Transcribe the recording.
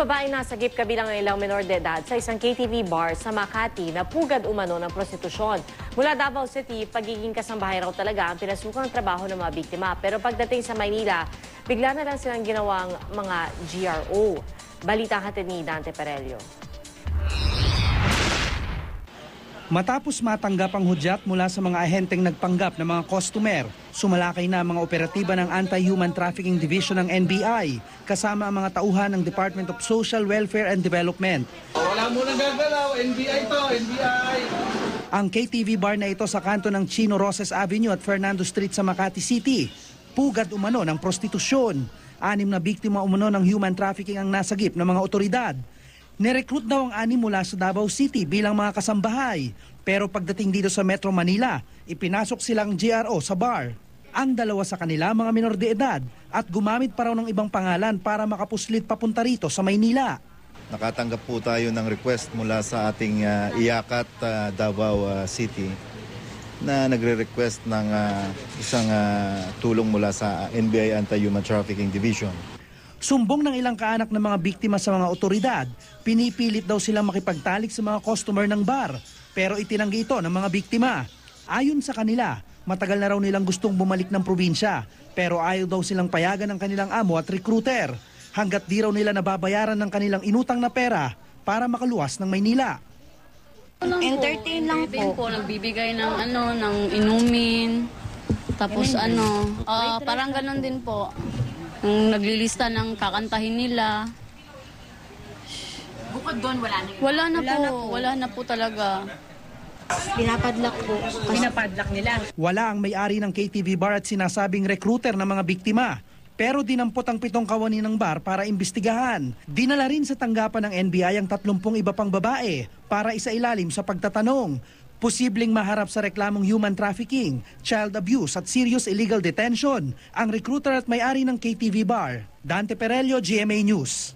Babae nasagip kabilang ng ilang menor de edad sa isang KTV bar sa Makati na pugad umano ng prostitusyon. Mula Davao City, pagiging kasambahay raw talaga ang pinasukang trabaho ng mga biktima. Pero pagdating sa Maynila, bigla na lang silang ginawang mga GRO. Balita hatid ni Dante Perello. Matapos matanggap ang hudyat mula sa mga ahenteng nagpanggap ng mga customer, sumalakay na ang mga operatiba ng Anti-Human Trafficking Division ng NBI kasama ang mga tauhan ng Department of Social Welfare and Development. Wala mo nang gagalaw, NBI to, NBI! Ang KTV bar na ito sa kanto ng Chino Roses Avenue at Fernando Street sa Makati City, pugad umano ng prostitusyon. 6 na biktima umano ng human trafficking ang nasagip ng mga otoridad. Nirecruit daw ang 6 mula sa Davao City bilang mga kasambahay. Pero pagdating dito sa Metro Manila, ipinasok silang GRO sa bar. Ang 2 sa kanila mga menor de edad at gumamit pa raw ng ibang pangalan para makapuslit papunta rito sa Maynila. Nakatanggap po tayo ng request mula sa ating Iyakat, Davao City na nagre-request ng isang tulong mula sa NBI Anti-Human Trafficking Division. Sumbong ng ilang kaanak ng mga biktima sa mga otoridad, pinipilit daw silang makipagtalik sa mga customer ng bar, pero itinanggi ito ng mga biktima. Ayon sa kanila, matagal na raw nilang gustong bumalik ng probinsya, pero ayaw daw silang payagan ng kanilang amo at recruiter, hanggat di raw nila nababayaran ng kanilang inutang na pera para makaluwas ng Maynila. Entertain lang po. Nagbibigay ng ng inumin, tapos parang ganon din po. Naglilista ng kakantahin nila. Bukod doon, wala na. Wala na po talaga. Pinapadlock po. Pinapadlock nila. Wala ang may-ari ng KTV bar at sinasabing recruiter ng mga biktima. Pero dinampot ang 7 kawani ng bar para imbestigahan. Dinala rin sa tanggapan ng NBI ang 30 iba pang babae para isailalim sa pagtatanong. Posibleng maharap sa reklamong human trafficking, child abuse at serious illegal detention ang recruiter at may-ari ng KTV bar. Dante Perello, GMA News.